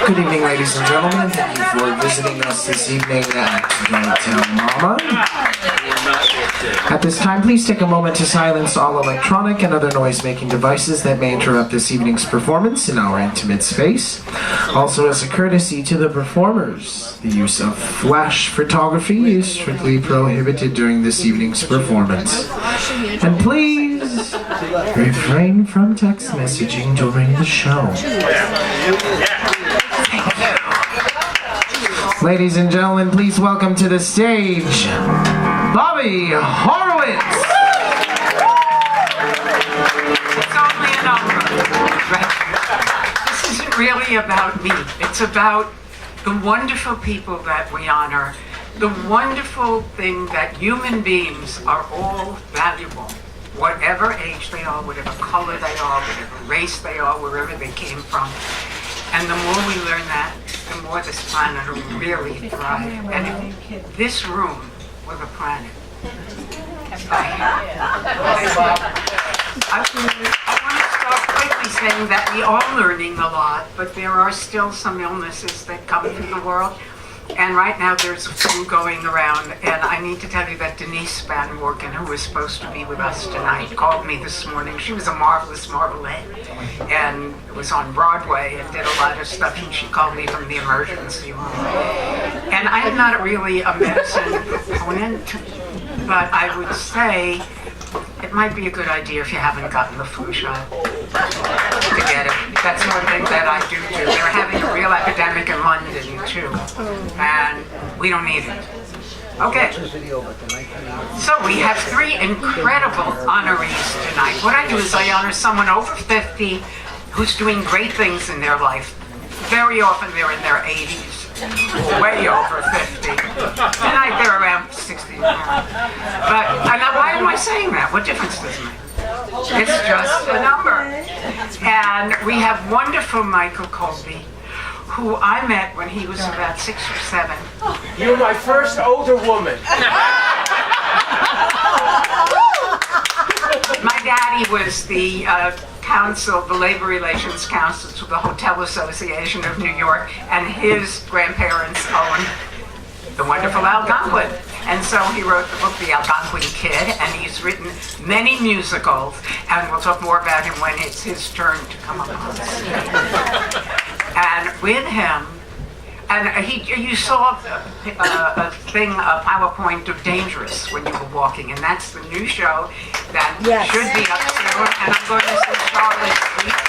Good evening, ladies and gentlemen. Thank you for visiting us this evening at Downtown Mama. At this time, please take a moment to silence all electronic and other noise-making devices that may interrupt this evening's performance in our intimate space. Also, as a courtesy to the performers, the use of flash photography is strictly prohibited during this evening's performance. And please refrain from text messaging during the show. Ladies and gentlemen, please welcome to the stage, Bobbie Horowitz. It's only a number. This isn't really about me. It's about the wonderful people that we honor, the wonderful thing that human beings are all valuable. Whatever age they are, whatever color they are, whatever race they are, wherever they came from. And the more we learn that, the more this planet will really thrive. And if this room were the planet, I want to start quickly saying that we are learning a lot, but there are still some illnesses that come through the world. And right now there's a flu going around, and I need to tell you that Denise Van Morgan, who was supposed to be with us tonight, called me this morning. She was a marvelous marvelette, and was on Broadway and did a lot of stuff, and she called me from the emergency room. And I'm not really a medicine proponent, but I would say it might be a good idea if you haven't gotten the flu shot to get it. That's one thing that I do too. They're having a real epidemic in London too, and we don't need it. Okay, so we have three incredible honorees tonight. What I do is I honor someone over 50 who's doing great things in their life. Very often they're in their 80s, way over 50. Tonight they're around 60. But why am I saying that? What difference does it make? It's just a number. And we have wonderful Michael Colby, who I met when he was about 6 or 7. You were my first older woman. My daddy was the counsel, the labor relations counsel to the Hotel Association of New York, and his grandparents owned the wonderful Algonquin. And so he wrote the book, The Algonquin Kid, and he's written many musicals, and we'll talk more about him when it's his turn to come up on stage. And with him, and you saw a thing, a PowerPoint of Dangerous when you were walking, and that's the new show that should be up soon. And I'm going to see Charlotte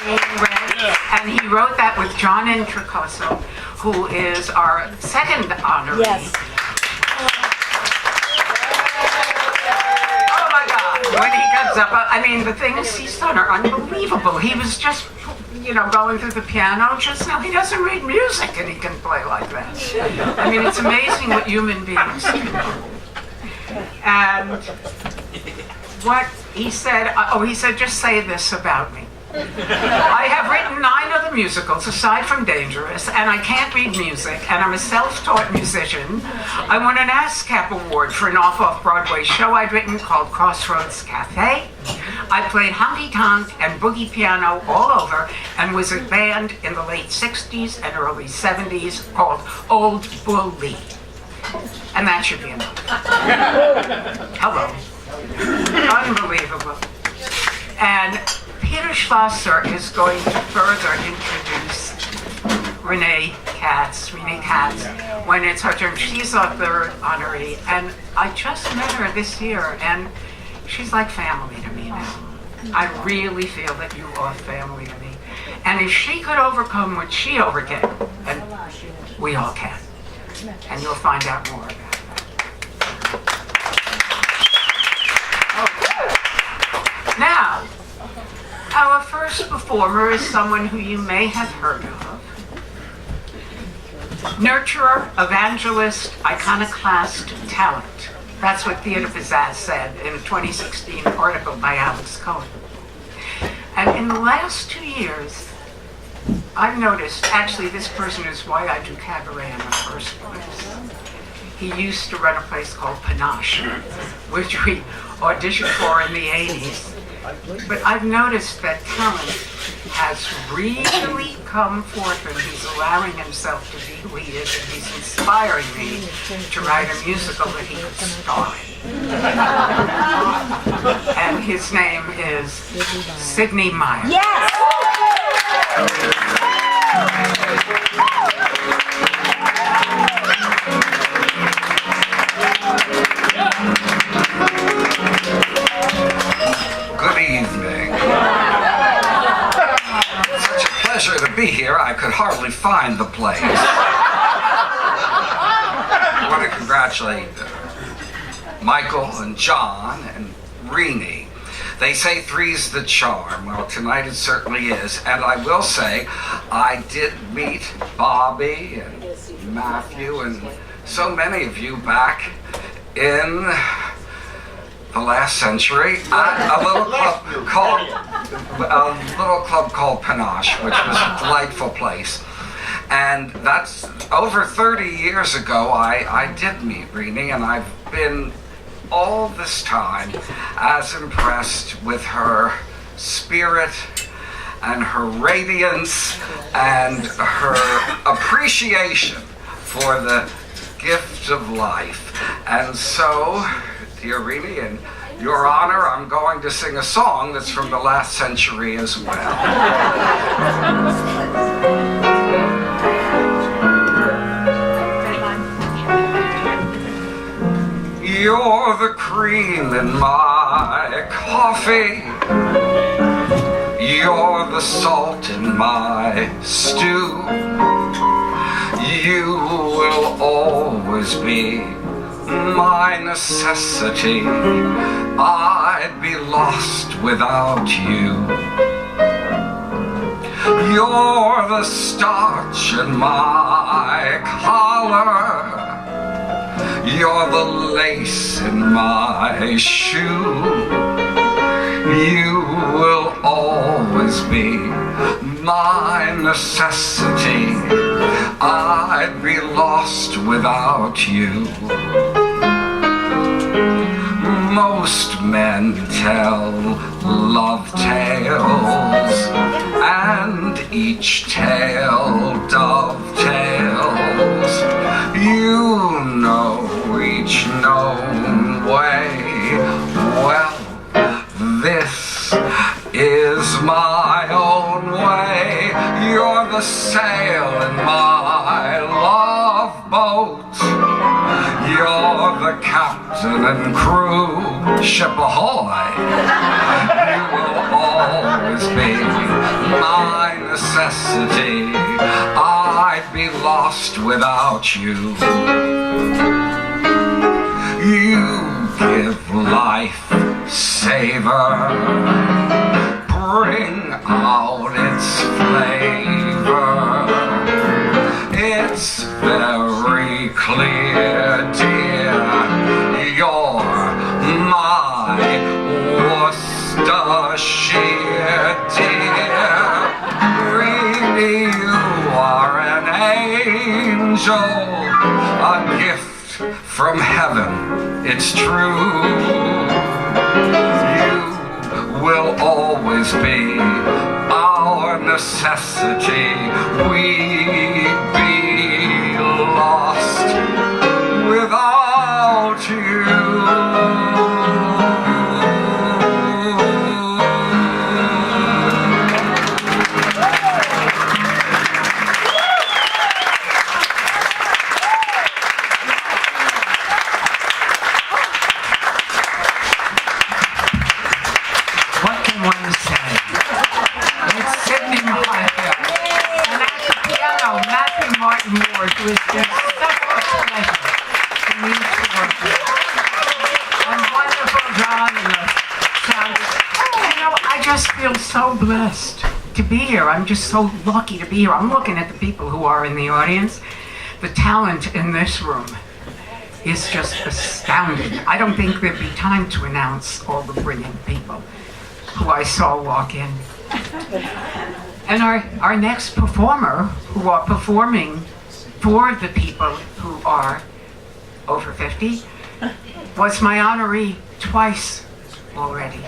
being read. And he wrote that with John Introcaso, who is our second honoree. Yes. Oh my God! When he comes up, I mean, the things he's done are unbelievable. He was just, going through the piano just now. He doesn't read music and he can play like that. I mean, it's amazing what human beings can do. And what he said, he said, just say this about me. I have written 9 other musicals aside from Dangerous, and I can't read music, and I'm a self-taught musician. I won an ASCAP award for an off-Broadway show I'd written called Crossroads Cafe. I played honky-tonk and boogie piano all over, and was a band in the late 60s and early 70s called Old Bully. And that should be enough. Hello. Unbelievable. And Peter Schlosser is going to further introduce Renee Katz, when it's her turn. She's our third honoree, and I just met her this year, and she's like family to me now. I really feel that you are family to me. And if she could overcome what she overcame, and we all can. And you'll find out more about that. Okay. Now, our first performer is someone who you may have heard of. Nurturer, evangelist, iconoclast, talent. That's what Theater Pizzazz said in a 2016 article by Alex Cohen. And in the last 2 years, I've noticed, actually this person is why I do cabaret in the first place. he used to run a place called Panache, which we auditioned for in the 80s. But I've noticed that talent has really come forth, and he's allowing himself to be who he is, and he's inspiring me to write a musical that he could star in. And his name is Sidney Meyer. Yes! Good evening. Such a pleasure to be here. I could hardly find the place. I want to congratulate Michael and John and Renee. They say three's the charm. Well, tonight it certainly is. And I will say, I did meet Bobbie and Matthew and so many of you back in the last century at a little club called Panache, which was a delightful place. And that's over 30 years ago. I did meet Renee, and I've been all this time as impressed with her spirit and her radiance and her appreciation for the gift of life. And so, dear Renee, in your honor, I'm going to sing a song that's from the last century as well. You're the cream in my coffee. You're the salt in my stew. You will always be my necessity. I'd be lost without you. You're the starch in my collar. You're the lace in my shoe. You will always be my necessity. I'd be lost without you. Most men tell love tales, and each tale dovetails. You know each known way. Well, this is my own way. You're the sail in my love boat. You're the captain and crew, ship ahoy. You will always be my necessity. I'd be lost without you. You give life savor, bring out its flavor. It's very clear, dear, you're my Worcestershire, dear. Really, you are an angel, a gift from heaven, it's true. You will always be our necessity. We'd be lost without you. What can one say? It's Sidney Meyer. And at the piano, Matthew Martin Ward, who is just such a pleasure to meet to work with. And wonderful John and the sound. You know, I just feel so blessed to be here. I'm just so lucky to be here. I'm looking at the people who are in the audience. The talent in this room is just astounding. I don't think there'd be time to announce all the brilliant people who I saw walk in. And our next performer, who are performing for the people who are over 50, was my honoree twice already.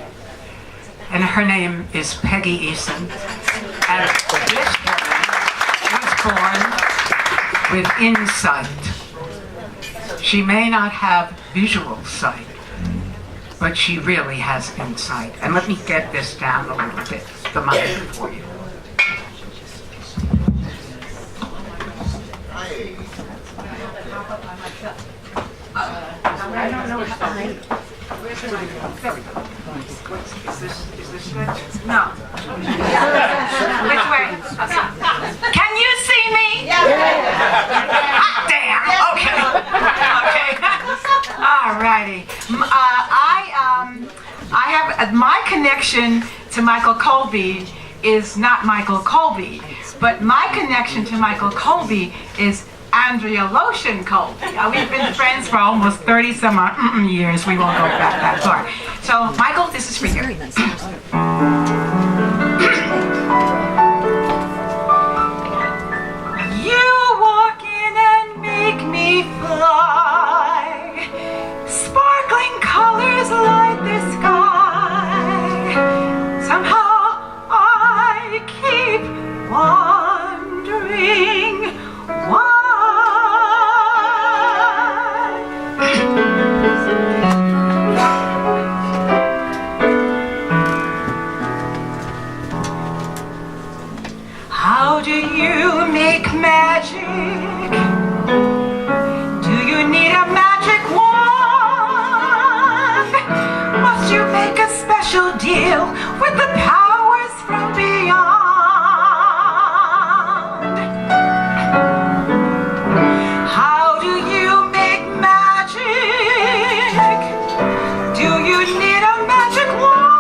And her name is Peggy Eason. And this woman was born with insight. She may not have visual sight, but she really has insight. And let me get this down a little bit, the mic for you. I don't know how I... Where's the mic? There we go. Is this good? No. Which way? Can you see me? Hot damn! Okay. I have my connection to Michael Colby is not Michael Colby, but my connection to Michael Colby is Andrea Lotion Colby. We've been friends for almost 30 some years. We won't go back that far. So, Michael, this is for you. You walk in and make me fly. Sparkling colors light the sky. Somehow I keep wondering why. How do you make magic? Do you need a magic wand? Must you make a special deal with the powers from beyond? How do you make magic? Do you need a magic wand?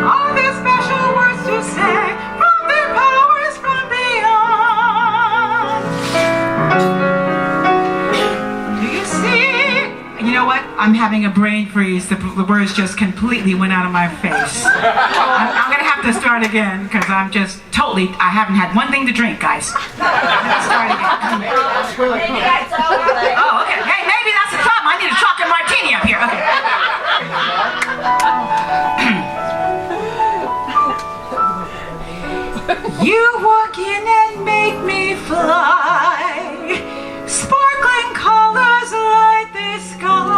Are there special words to say from their powers from beyond? Do you see? You know what? I'm having a brain freeze. The words just completely went out of my face. I'm gonna have to start again because I'm just totally. I haven't had one thing to drink, guys. Let's start again. Oh, okay. Hey, maybe that's the problem. I need a chocolate martini up here. Okay. You walk in and make me fly. Sparkling colors light the skies.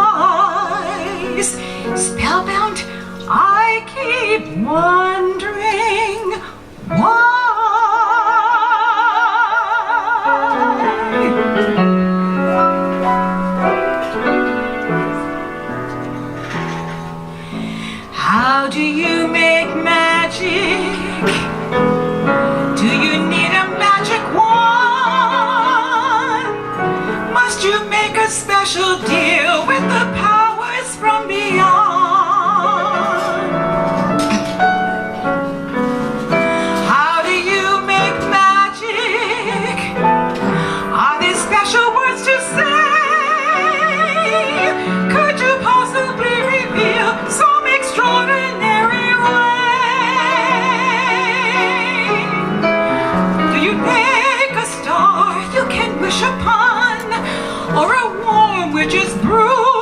Spellbound, I keep wondering why. How do you make magic? Do you need a magic wand? Must you make a special deal with the powers from beyond? How do you make magic? Are there special words to say? Could you possibly reveal some extraordinary way? Do you make a star you can wish upon, or a warm witch's broom?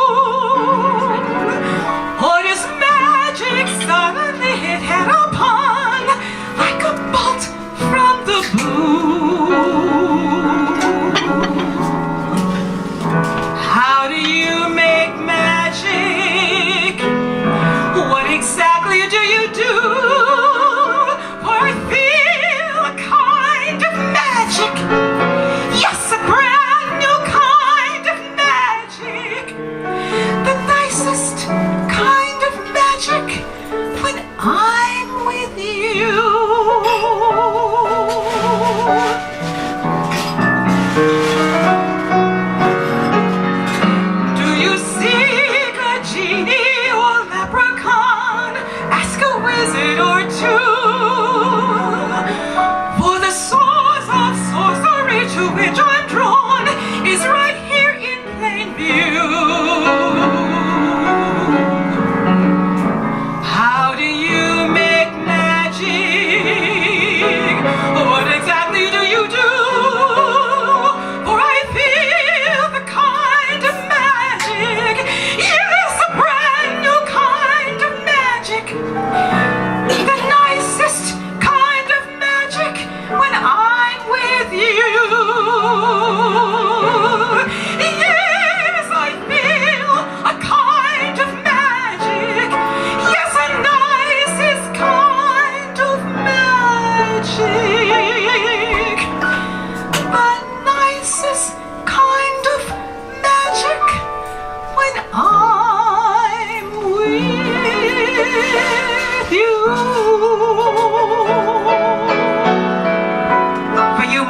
Or does magic suddenly hit head upon like a bolt from the blue? How do you make magic? What exactly do you do? For I feel a kind of magic. Yes, a brand new kind of magic.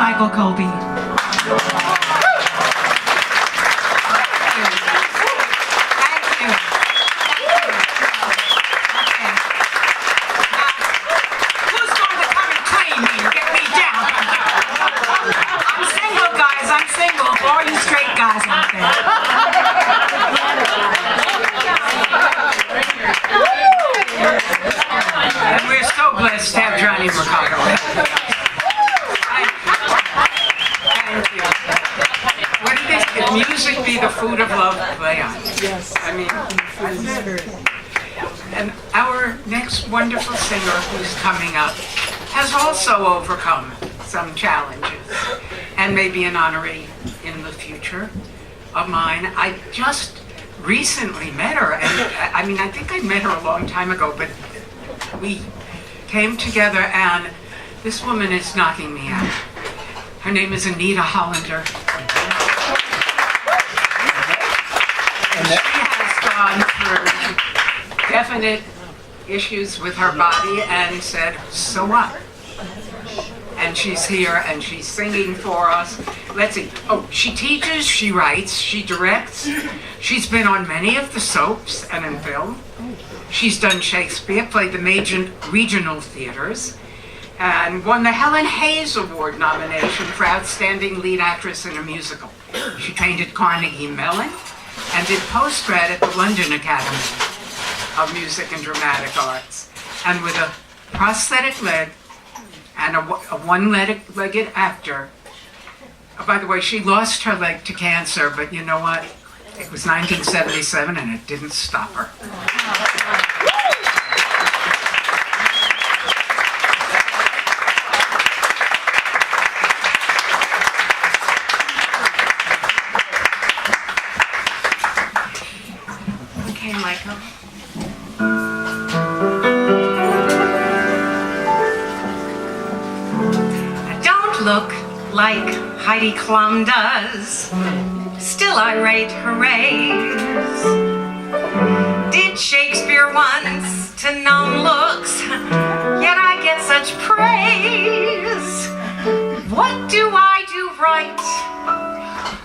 Michael Colby. Music be the food of love, play on. Yes. I mean, and our next wonderful singer who's coming up has also overcome some challenges and may be an honoree in the future of mine. I just recently met her, and I mean, I think I met her a long time ago, but we came together, and this woman is knocking me out. Her name is Anita Hollander. She has gone through definite issues with her body and said, so what? And she's here and she's singing for us. Let's see. Oh, she teaches, she writes, she directs. She's been on many of the soaps and in film. She's done Shakespeare, played the major regional theaters, and won the Helen Hayes Award nomination for Outstanding Lead Actress in a Musical. She trained at Carnegie Mellon and did postgrad at the London Academy of Music and Dramatic Arts. And with a prosthetic leg and a one-legged actor. Oh, by the way, she lost her leg to cancer, but you know what? It was 1977 and it didn't stop her. Okay, Michael. Look like Heidi Klum does, still I rate her raise. Did Shakespeare once to known looks, yet I get such praise. What do I do right?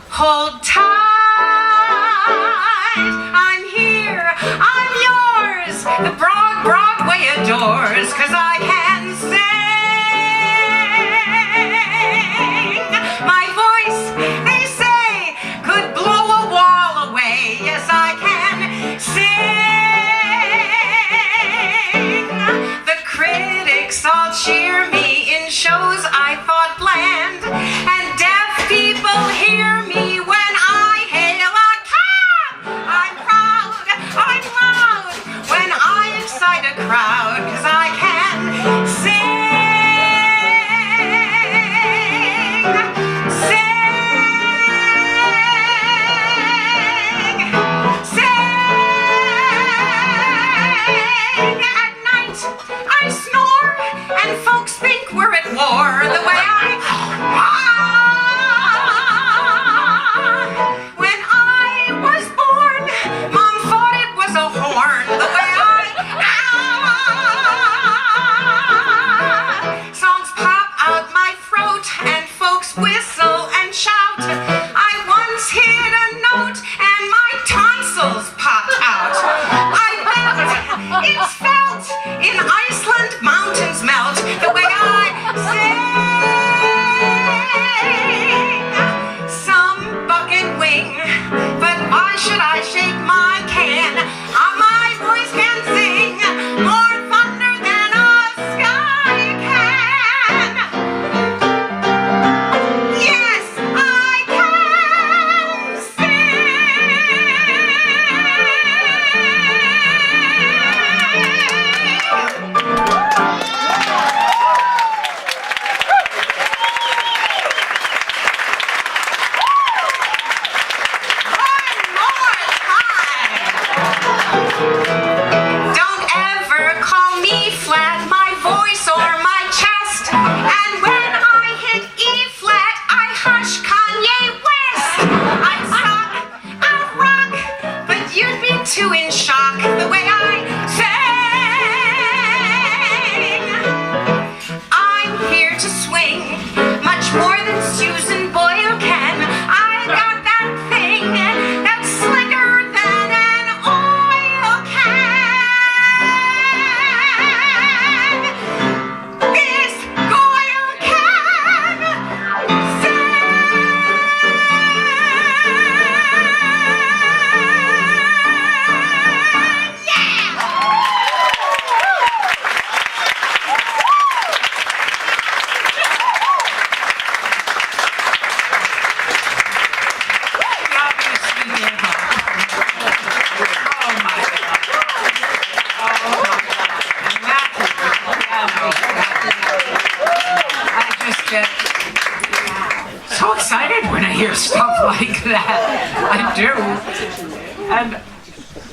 Hold tight, I'm here, I'm yours. The broad Broadway adores, 'cause I can sing. My voice, they say, could blow a wall away. Yes, I can sing. The critics all cheer me in shows I thought bland, and deaf people hear me when I hail a cab. I'm proud, I'm loud when I excite a crowd, 'cause I can sing. We're at war the way when I was born, Mom thought it was a horn. The way songs pop out my throat and folks whistle and shout. I once hit a note and my tonsils popped out. I wept, it's felt in Iceland, mountains melt. The way some bucket wing, but why should I shake my can? My voice can sing more thunder than a sky can. Yes, I can too in shock the way I sing. I'm here to swing much more than So excited when I hear stuff like that. I do. And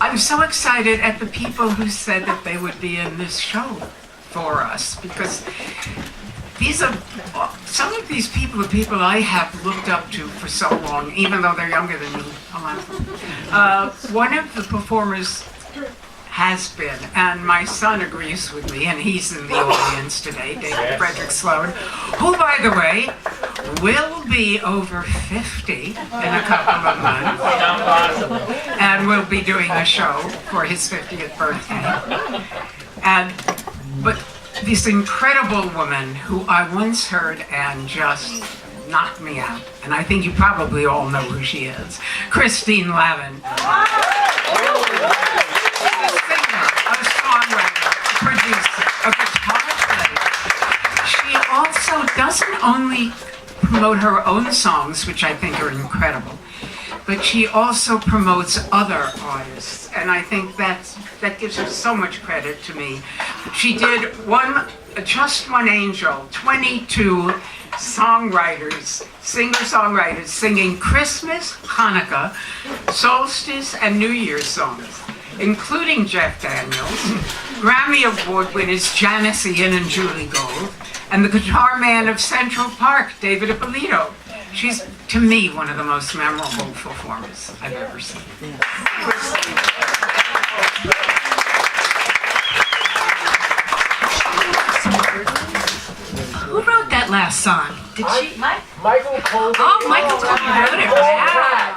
I'm so excited at the people who said that they would be in this show for us, because these are some of these people are people I have looked up to for so long, even though they're younger than me. One of the performers has been, and my son agrees with me, and he's in the audience today, David Frederick Sloan, who, by the way, will be over 50 in a couple of months, and will be doing a show for his 50th birthday. But this incredible woman who I once heard and just knocked me out, and I think you probably all know who she is, Christine Lavin. A singer, a songwriter, a producer, a guitar player. She also doesn't only promote her own songs, which I think are incredible, but she also promotes other artists, and I think that gives her so much credit to me. She did Just One Angel, 22 songwriters, singer-songwriters singing Christmas, Hanukkah, solstice, and New Year's songs, including Jeff Daniels, Grammy Award winners Janis Ian and Julie Gold, and the guitar man of Central Park, David Ippolito. She's, to me, one of the most memorable performers I've ever seen. Who wrote that last song? Did she? Michael Colby. Oh, Michael Colby wrote it. Wow.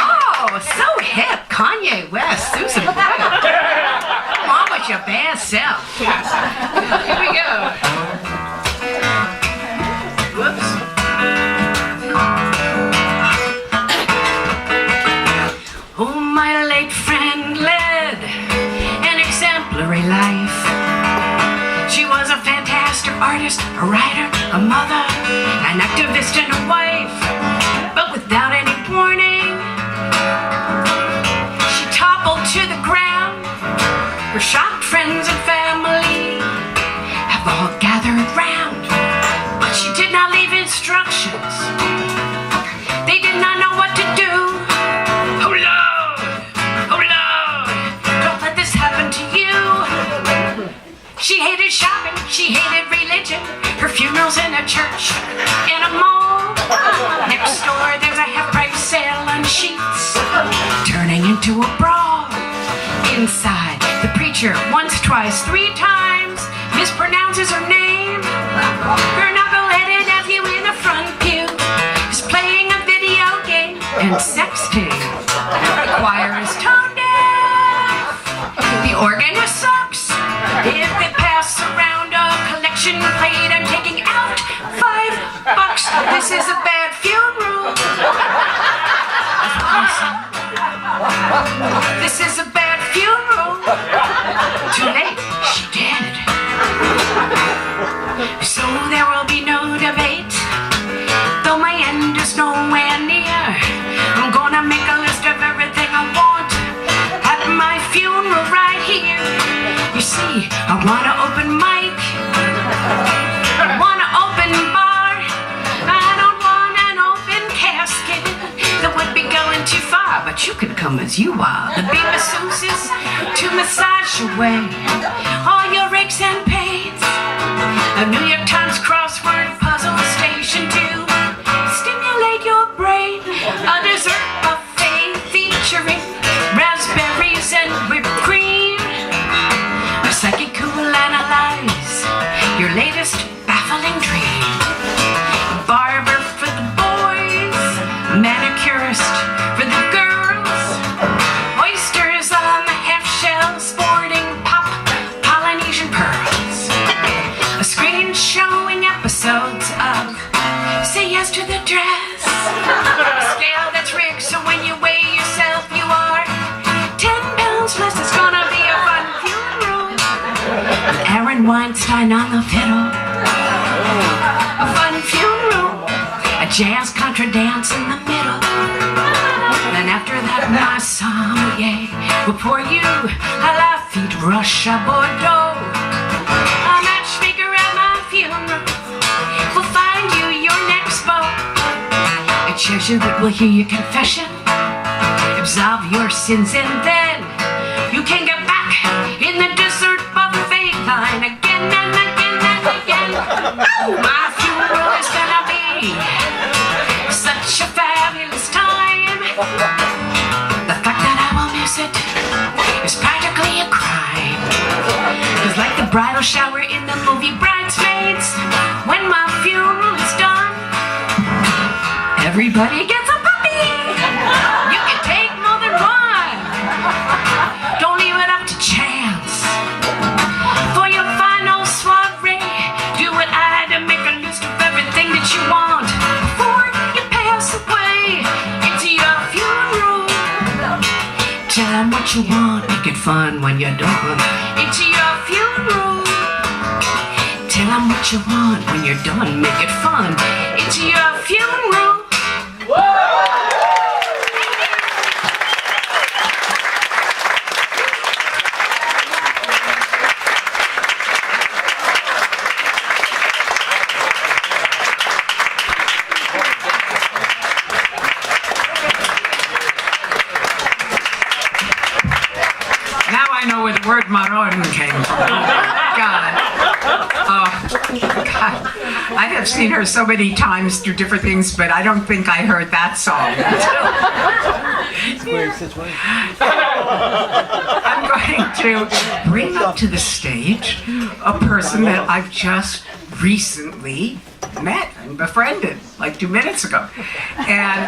Oh, so hip. Kanye West, Susan Boyle. Come on with your bad self. Here we go. Whoops. Oh, my late friend led an exemplary life. She was a fantastic artist, a writer, a mother, an activist and a wife. But without any warning, she toppled to the ground. Her shocked friends and family have all gathered round. But she did not leave instructions. They did not know what to do. Oh Lord, don't let this happen to you. She hated shopping, she hated religion. Her funeral's in a church, in a mall. Next door there's a half-price sale on sheets, turning into a brawl. Inside, the preacher once, twice, 3 times mispronounces her name. Her knuckle-headed nephew in the front pew is playing a video game and sexting. The choir is tone deaf. The organist sucks. If they pass around a collection plate, I'm taking out $5. This is a bad funeral. This is a bad funeral. Too late, she dead. So there will be no debate, though my end is nowhere near. I'm gonna make a list of everything I want at my funeral right here. You see, I want an open mic, I want an open bar, I don't want an open casket that would be going too far, but you can come as you are. The big masseuses to massage away all your aches and pains. A New York Times crossword puzzle station to stimulate your brain. A dessert buffet featuring raspberries and whipped cream. A psychic who will analyze your latest baffling dream. A barber for the boys, manicurist for the girls. Oysters on the half-shell sporting pop Polynesian pearls. A screen showing episodes of Say Yes to the Dress. A scale that's rigged so when you weigh yourself you are 10 pounds less. It's gonna be a fun funeral. Aaron Weinstein on the fiddle. A fun funeral. A jazz contra dance in the middle. Then after that, my sommelier will pour you a Lafite Russia Bordeaux. A matchmaker at my funeral will find Jesuit will hear your confession, absolve your sins, and then you can get back in the dessert buffet line again and again and again. Oh, my funeral is gonna be such a fabulous time. The fact that I will miss it is practically a crime. 'Cause like the bridal shower in the movie Bridesmaids, when my funeral is done, everybody gets a puppy. You can take more than one. Don't leave it up to chance. For your final soiree, do what I had to make a list of everything that you want before you pass away. It's your funeral. Tell them what you want, make it fun when you're done. It's your funeral. Tell them what you want when you're done, make it fun. It's your funeral. Now I know where the word marron came from. God. Oh, God. I have seen her so many times through different things, but I don't think I heard that song. I'm going to bring up to the stage a person that I've just recently met and befriended, like 2 minutes ago. And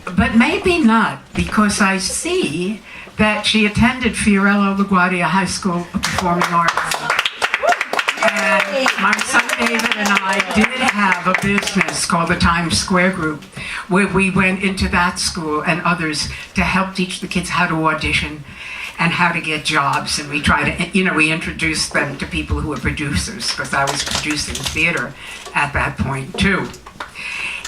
but maybe not, because I see that she attended Fiorello LaGuardia High School of Performing Arts. And my son David and I did have a business called the Times Square Group, where we went into that school and others to help teach the kids how to audition and how to get jobs. And we try to, we introduced them to people who were producers, because I was producing theater at that point too.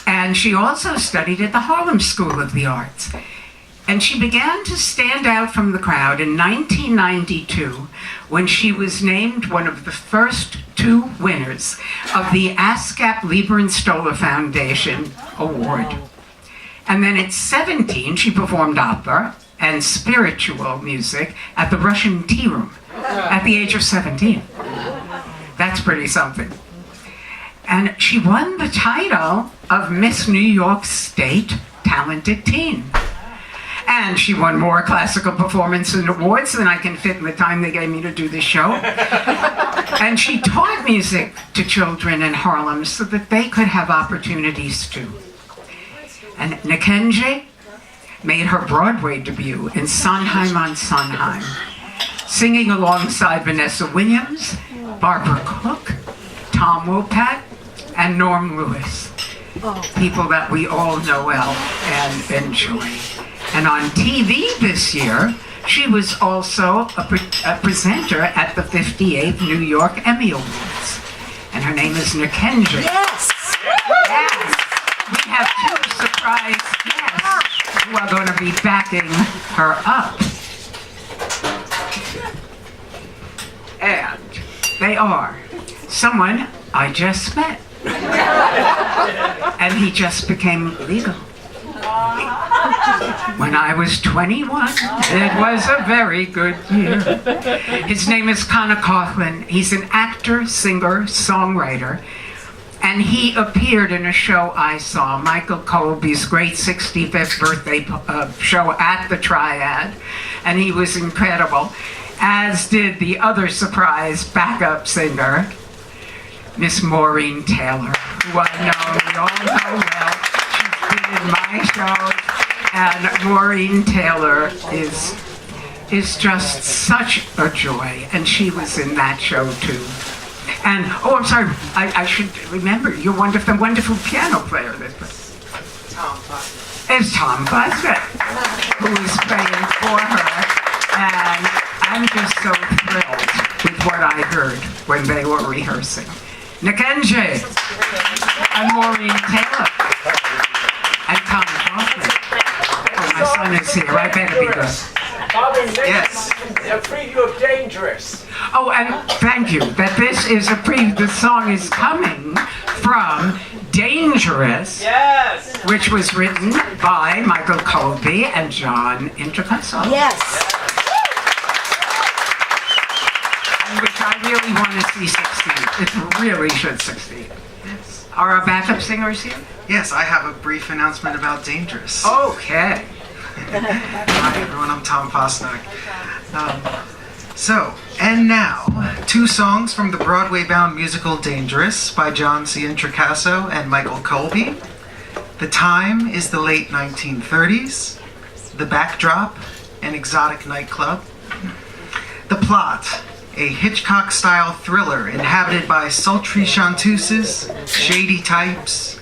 And she also studied at the Harlem School of the Arts. And she began to stand out from the crowd in 1992 when she was named one of the first 2 winners of the ASCAP Lieber and Stoller Foundation Award. And then at 17, she performed opera and spiritual music at the Russian Tea Room at the age of 17. That's pretty something. And she won the title of Miss New York State Talented Teen. And she won more classical performance and awards than I can fit in the time they gave me to do this show. And she taught music to children in Harlem so that they could have opportunities too. And Nikenje made her Broadway debut in Sondheim on Sondheim, singing alongside Vanessa Williams, Barbara Cook, Tom Wopat, and Norm Lewis. People that we all know well and enjoy. And on TV this year, she was also a presenter at the 58th New York Emmy Awards. And her name is Nikenje. Yes! Yes! We have 2 surprise guests who are going to be backing her up. And they are someone I just met. And he just became legal. When I was 21, it was a very good year. His name is Connor Coughlin. He's an actor, singer, songwriter, and he appeared in a show I saw, Michael Colby's great 65th birthday show at the Triad, and he was incredible, as did the other surprise backup singer, Miss Maureen Taylor, who I know we all know well. She's been in my shows, and Maureen Taylor is just such a joy, and she was in that show too. And, oh, I'm sorry, I should remember, you're wonderful, wonderful piano player. It's Tom Busbett, who is playing for her, and I'm just so thrilled with what I heard when they were rehearsing. Nikenje, and Maureen Taylor, and Tom Coughlin. Oh, my son is here, I better be good. Bobbie, next Yes. a preview of Dangerous. Oh, and thank you. That this is the song is coming from Dangerous, Yes. which was written by Michael Colby and John Introcaso. Yes. Which I really want to see succeed. It really should succeed. Are our backup singers here? Yes, I have a brief announcement about Dangerous. Okay. Hi everyone, I'm Tom Posnack. And now, 2 songs from the Broadway-bound musical Dangerous by John C. Introcaso and Michael Colby. The time is the late 1930s. The backdrop, an exotic nightclub. The plot, a Hitchcock-style thriller inhabited by sultry chanteuses, shady types,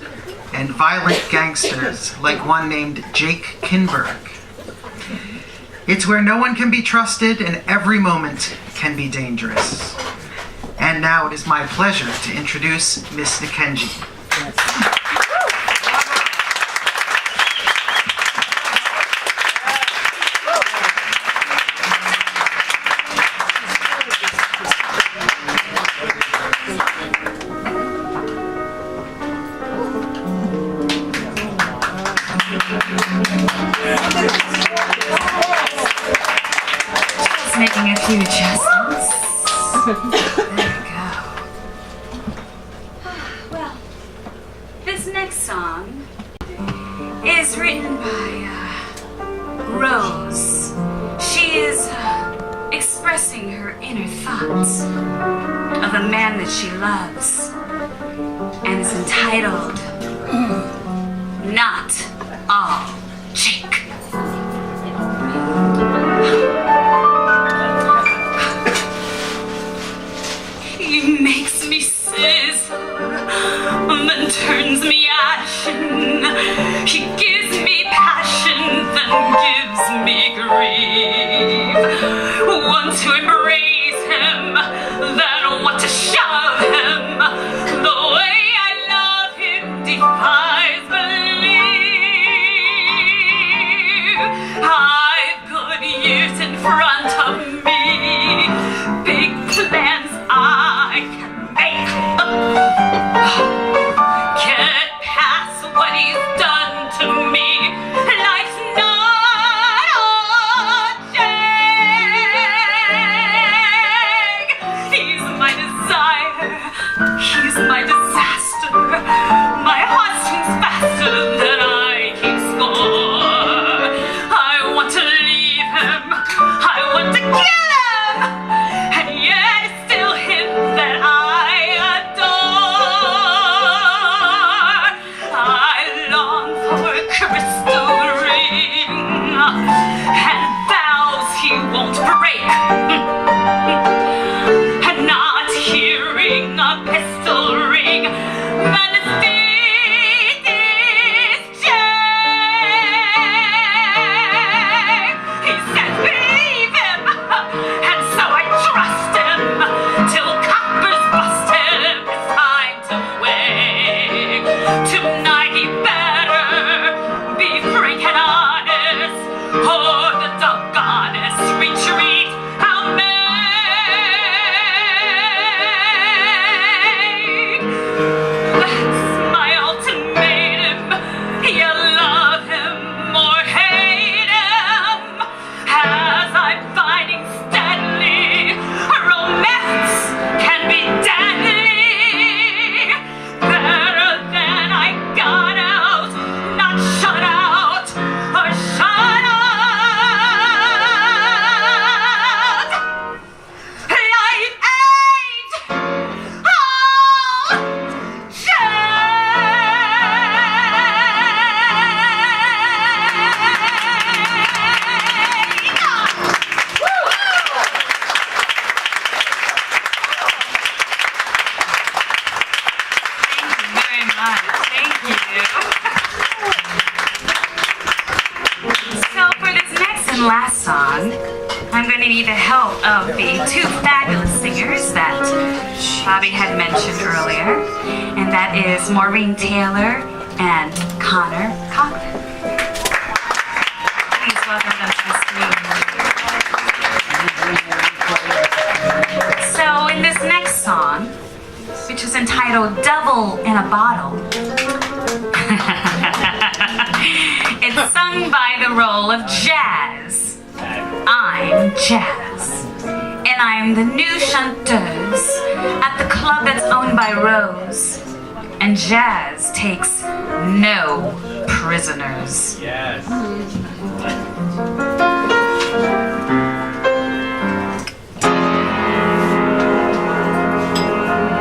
and violent gangsters like one named Jake Kinberg. It's where no one can be trusted and every moment can be dangerous. And now it is my pleasure to introduce Miss Nikenji. Making a few adjustments. There we go. Well, this next song is written by Rose. She is expressing her inner thoughts of a man that she loves, and is entitled Not All Jake. He makes me sizzle, then turns me ashen. He gives me passion, then gives me grief. Want to embrace him, then want to shove him. The way I love him defies belief. I've good years in front of me, big plans I can make. Get past what he's done to me. Life's not a jag. He's my desire. He's my disaster. My heart swings faster than I keep score. I want to leave him. I want to kill him. And yet it's still him that I adore. I long for a crystal ring and vows he won't break. And not hearing a pistol ring, then his feet is Jake. He says believe him, and so I trust him till coppers bust him. It's time to wake. Tonight he better be frank and honest, or the doggonest retreat I'll make. That's my ultimatum. You love him or hate him, as I'm finding steadily. Romance can be deadly. Better than I got out, not shut out or shut out. Life ain't all very much. Thank you. So for this next and last song, I'm going to need the help of the 2 fabulous singers that Bobbie had mentioned earlier, and that is Maureen Taylor and Connor Cochran. Please welcome them to the screen. which is entitled Devil in a Bottle. It's sung by the role of Jazz. I'm Jazz, and I'm the new chanteuse at the club that's owned by Rose. And Jazz takes no prisoners. Yes.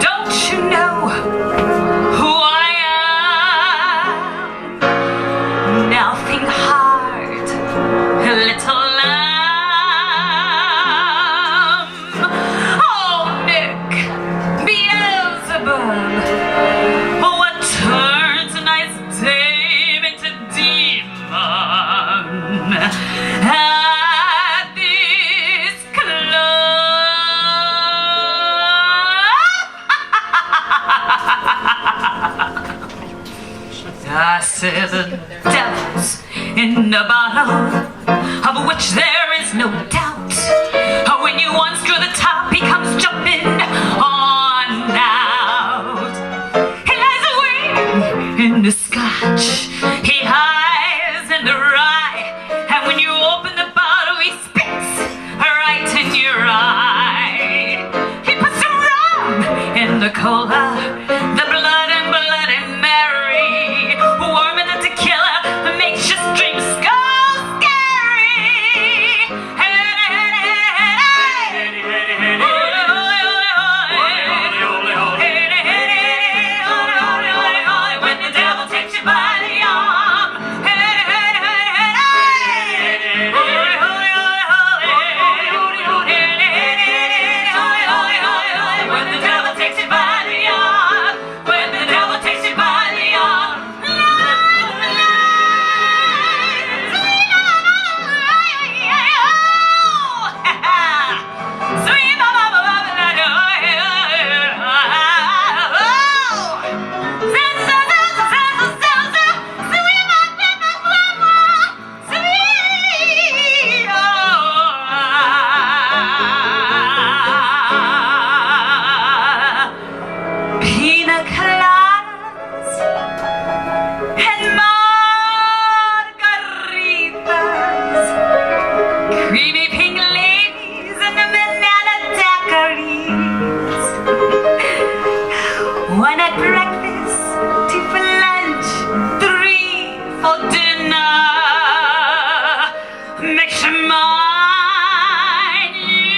Don't you know who I am? Now think hard, little lamb. Oh, Nick, Beelzebub, what turns a nice dame into demon at this club? I said the devil's in a bottle, of which there is no doubt. When you unscrew the top, he comes jumping on out. He lies awake in the scotch, he hides in the rye, and when you open the bottle, he spits right in your eye. He puts some rum in the cola, the blood and Bloody Mary, warm in the tequila, makes your dreams go scary. When the devil takes you by the arm, when the devil takes you by the arm, when the devil takes you by the arm, sweet pina coladas and margaritas, creamy pink ladies and the banana daiquiris. One at breakfast, two for lunch, three for dinner. Make your mind, you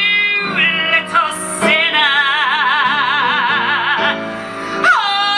little sinner. Oh,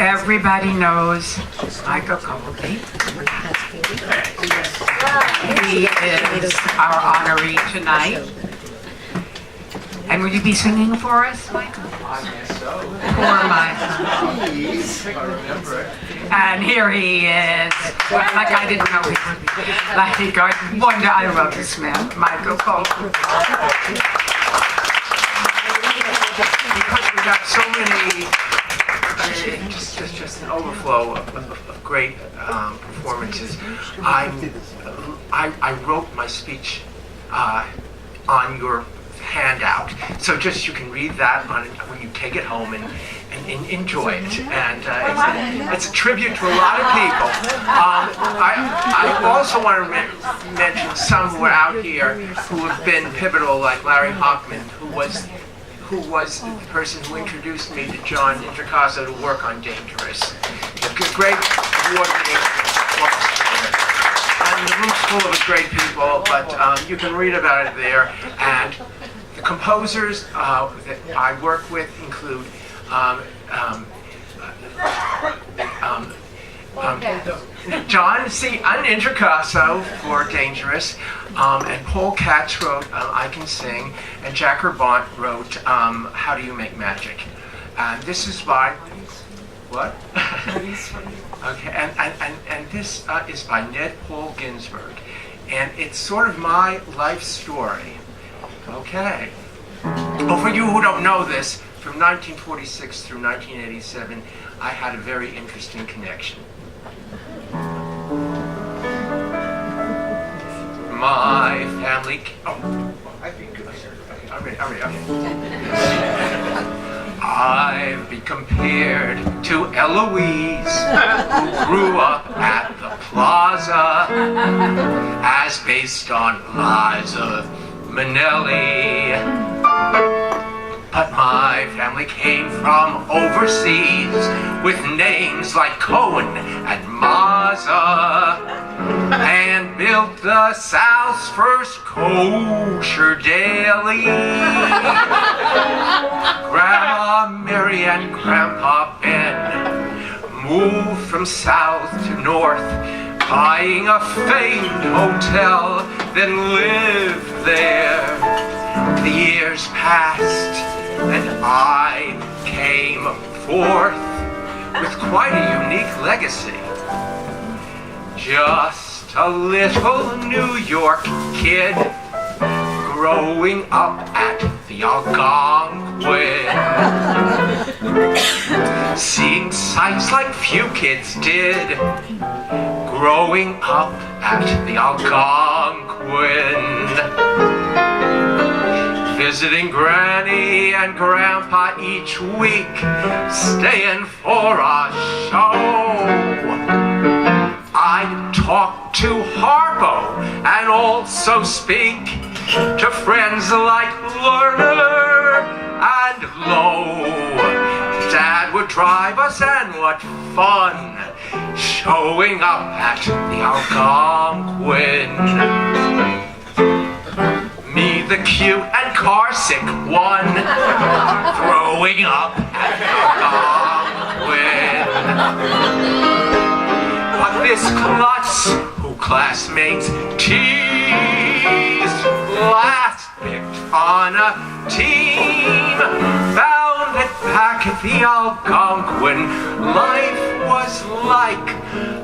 everybody knows Michael Colby. He is our honoree tonight. And will you be singing for us, Michael? I guess so. Poor Michael. I remember it. And here he is. Like I didn't know he would be. Like I wonder, I love this man, Michael Colby. Because we got so many, just an overflow of great performances. I wrote my speech on your handout, so just you can read that when you take it home and enjoy it. And it's a tribute to a lot of people. I also want to mention some who are out here who have been pivotal, like Larry Hoffman, who was the person who introduced me to John Introcaso to work on Dangerous. A great award-winning orchestra. And the room's full of great people, but you can read about it there. And the composers that I work with include John Introcaso for Dangerous, and Paul Katz wrote I Can Sing, and Jack Urbant wrote How Do You Make Magic. And this is by, what? Okay, and this is by Ned Paul Ginsberg, and it's sort of my life story. Okay. Well, for you who don't know this, from 1946 through 1987, I had a very interesting connection. My family. I think I'm ready. I've been compared to Eloise, who grew up at the Plaza, as based on Liza Minnelli. But my family came from overseas with names like Cohen and Mazza, and built the South's first kosher deli. Grandma Mary and Grandpa Ben moved from south to north, buying a famed hotel, then lived there. The years passed, and I came forth with quite a unique legacy. Just a little New York kid growing up at the Algonquin, seeing sights like few kids did, growing up at the Algonquin. Visiting Granny and Grandpa each week, staying for a show. I'd talk to Harpo and also speak to friends like Lerner and Lowe. Dad would drive us, and what fun, showing up at the Algonquin. Me, the cute and car-sick one, growing up at Algonquin. But this klutz, who classmates teased, last picked on a team, found that back at the Algonquin, life was like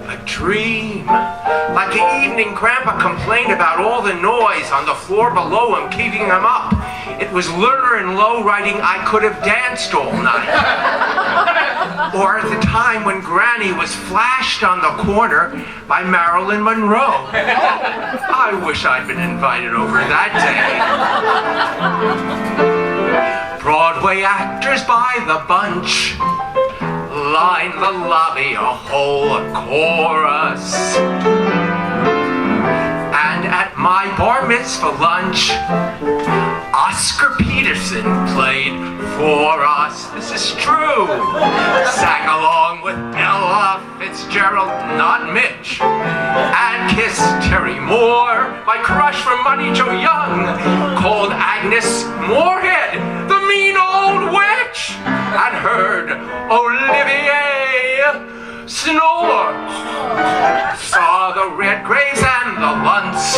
a dream. Like the evening Grandpa complained about all the noise on the floor below him, keeping him up. It was Lerner and Lowe writing I Could Have Danced All Night. Or at the time when Granny was flashed on the corner by Marilyn Monroe. I wish I'd been invited over that day. Broadway actors by the bunch line the lobby, a whole chorus. And at my bar mitzvah lunch, Oscar Peterson played for us. This is true. Sang along with Ella Fitzgerald, not Mitch, and kissed Terry Moore, my crush from Money Joe Young, called Agnes Moorehead the mean old witch, and heard Olivier snore. Saw the Redgraves and the Lunts,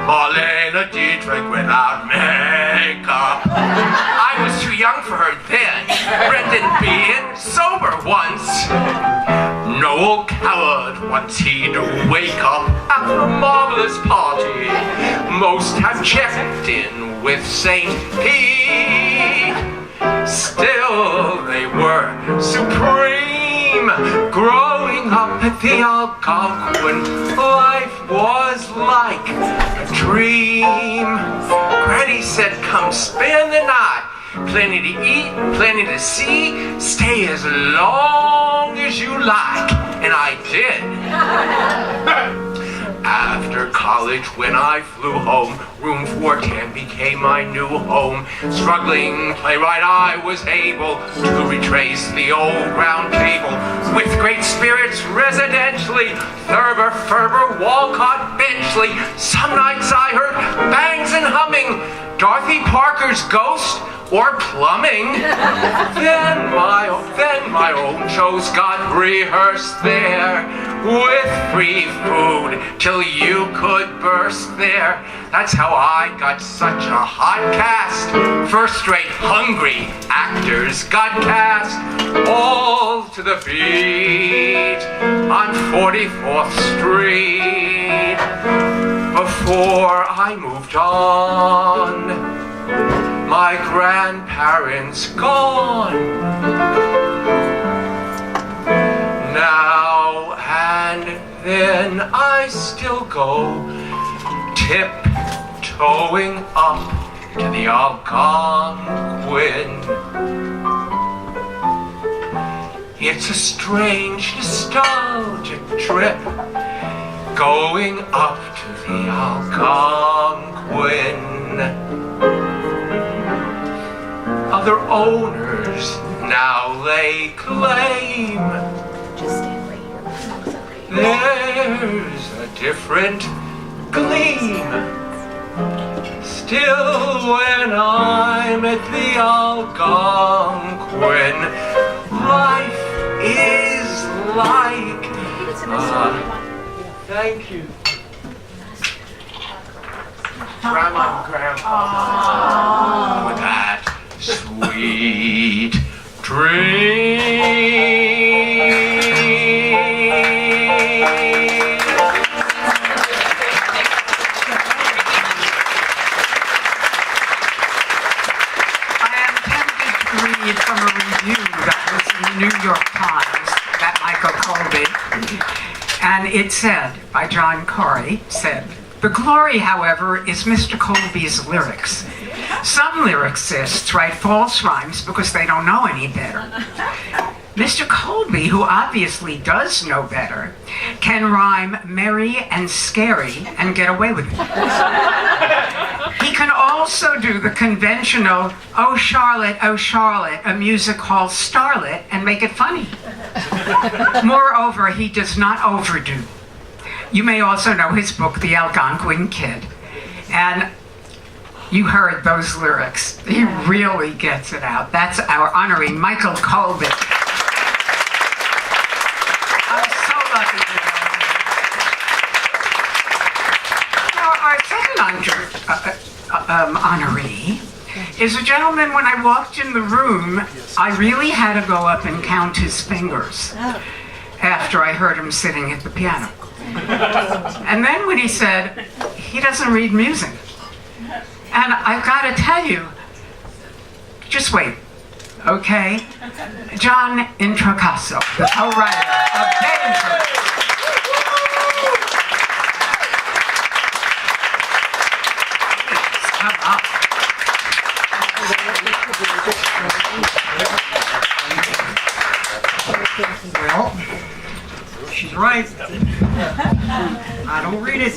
Marlena Dietrich without makeup. I was too young for her then, Brendan being sober once. Noel Coward, once he'd wake up after a marvelous party. Most have checked in with St. Pete. Still, they were supreme. Growing up at the Algonquin, life was like a dream. Granny said, come spend the night. Plenty to eat, plenty to see. Stay as long as you like. And I did. After college, when I flew home, room 410 became my new home. Struggling playwright, I was able to retrace the old round table. With great spirits residentially, Thurber, Ferber, Walcott, Benchley. Some nights I heard bangs and humming, Dorothy Parker's ghost or plumbing. Then my own shows got rehearsed there, with free food till you could burst there. That's how I got such a hot cast. First-rate hungry actors got cast, all to the beat on 44th Street. Before I moved on, my grandparents gone. Now and then I still go tiptoeing up to the Algonquin. It's a strange nostalgic trip, going up to the Algonquin. Other owners now lay claim. There's a different gleam. Still, when I'm at the Algonquin, life is like. Thank you, Grandma and Grandpa, for that sweet dream. From a review that was in the New York Times, that Michael Colby, and it said, by John Corey, said, the glory, however, is Mr. Colby's lyrics. Some lyricists write false rhymes because they don't know any better. Mr. Colby, who obviously does know better, can rhyme merry and scary and get away with it. He can also do the conventional, oh Charlotte, a music hall starlet, and make it funny. Moreover, he does not overdo. You may also know his book, The Algonquin Kid. And you heard those lyrics. He really gets it out. That's our honoree, Michael Colby. I'm so lucky to know him. Now, our second honoree is a gentleman. When I walked in the room, I really had to go up and count his fingers after I heard him sitting at the piano. And then when he said, he doesn't read music. And I've got to tell you, just wait, okay? John Introcaso, the co-writer of Danger. Please come up. Well, she's right. I don't read it.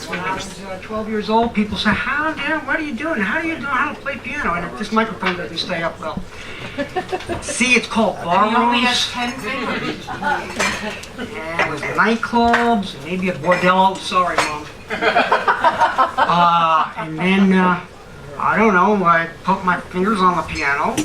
When I was 12 years old, people say, what are you doing? How do you know how to play piano? And this microphone doesn't stay up well. See, it's called ballrooms. He only has 10 fingers. And it was nightclubs, and maybe a bordello. Sorry, Mom. And then, I don't know, I put my fingers on the piano.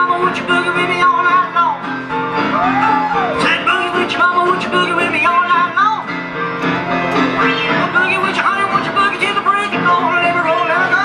mama, would you boogie with me all night long? Said boogie with your mama, would you boogie with me all night long? Boogie with your honey, would you boogie till the break of dawn? Let me roll, let me go.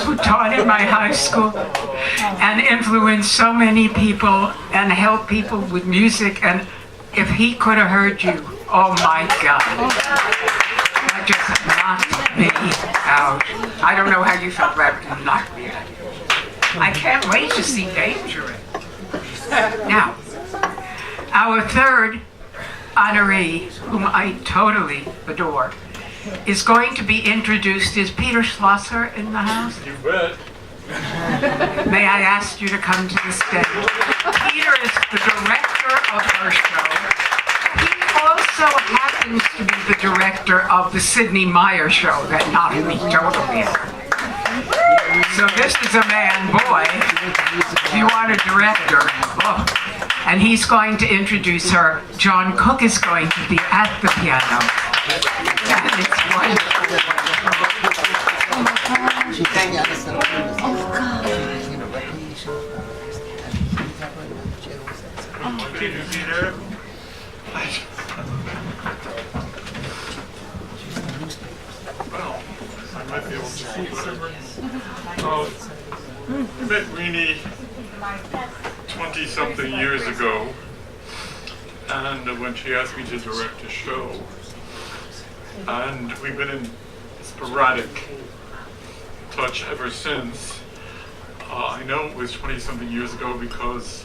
Who taught in my high school and influenced so many people and helped people with music. And if he could have heard you, oh my God, that just knocked me out. I don't know how you felt about it, but it knocked me out. I can't wait to see Danger. Now, our third honoree, whom I totally adore, is going to be introduced. Is Peter Schlosser in the house? You bet. May I ask you to come to the stage? Peter is the director of our show. He also happens to be the director of the Sidney Meyer show that knocked me totally out. So this is a man, boy, if you want a director. Oh. And he's going to introduce her. John Cook is going to be at the piano. And it's wonderful. Peter. Well, I might be able to see whatever. I met Renee 20-something years ago, and when she asked me to direct a show, and we've been in sporadic touch ever since. I know it was 20-something years ago because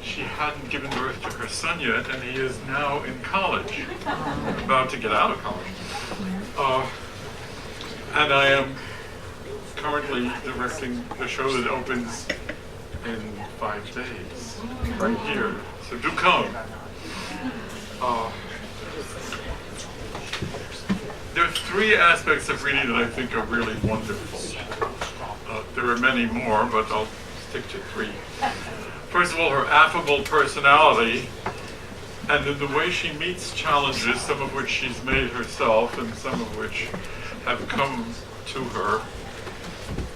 she hadn't given birth to her son yet, and he is now in college, about to get out of college. And I am currently directing the show that opens in 5 days, right here. So do come. There are three aspects of Renee that I think are really wonderful. There are many more, but I'll stick to three. First of all, her affable personality, and in the way she meets challenges, some of which she's made herself and some of which have come to her,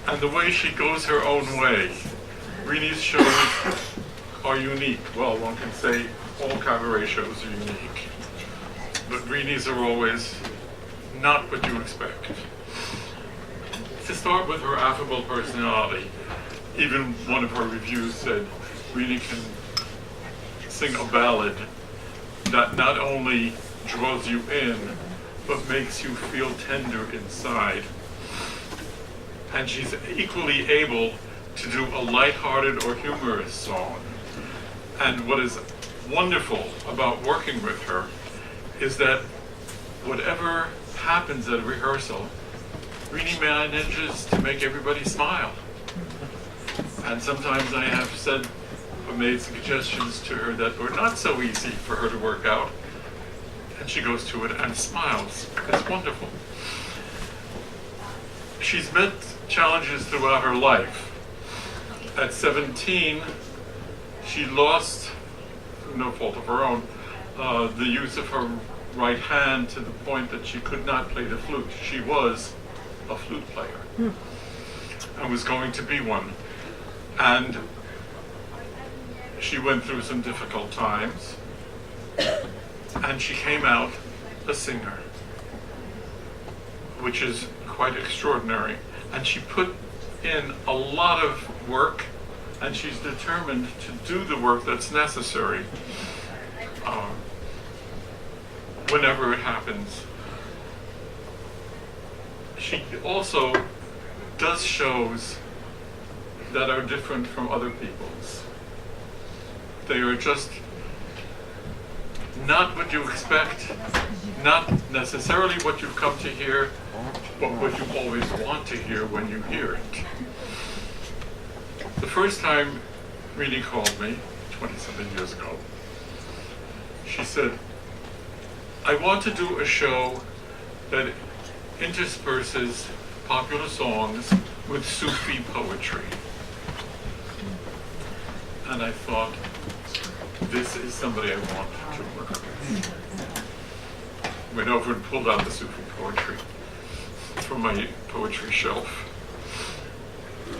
and the way she goes her own way. Renee's shows are unique. Well, one can say all cabaret shows are unique, but Renee's are always not what you expect. To start with her affable personality, even one of her reviews said Renee can sing a ballad that not only draws you in, but makes you feel tender inside. And she's equally able to do a lighthearted or humorous song. And what is wonderful about working with her is that whatever happens at a rehearsal, Renee manages to make everybody smile. And sometimes I have said or made suggestions to her that were not so easy for her to work out, and she goes to it and smiles. It's wonderful. She's met challenges throughout her life. At 17, she lost, through no fault of her own, the use of her right hand to the point that she could not play the flute. She was a flute player and was going to be one. And she went through some difficult times, and she came out a singer, which is quite extraordinary. And she put in a lot of work, and she's determined to do the work that's necessary whenever it happens. She also does shows that are different from other people's. They are just not what you expect, not necessarily what you've come to hear, but what you always want to hear when you hear it. The first time Renee called me, 20-something years ago, she said, I want to do a show that intersperses popular songs with Sufi poetry. And I thought, this is somebody I want to work with. Went over and pulled out the Sufi poetry from my poetry shelf.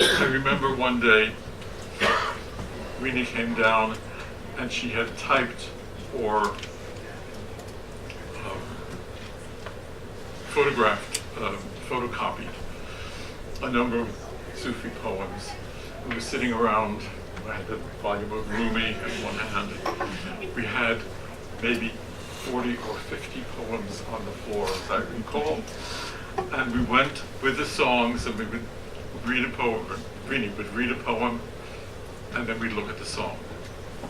I remember one day, Renee came down and she had typed or photocopied a number of Sufi poems. We were sitting around, I had the volume of Rumi in one hand. We had maybe 40 or 50 poems on the floor, as I recall. And we went with the songs, and we would read a poem, Renee would read a poem, and then we'd look at the song.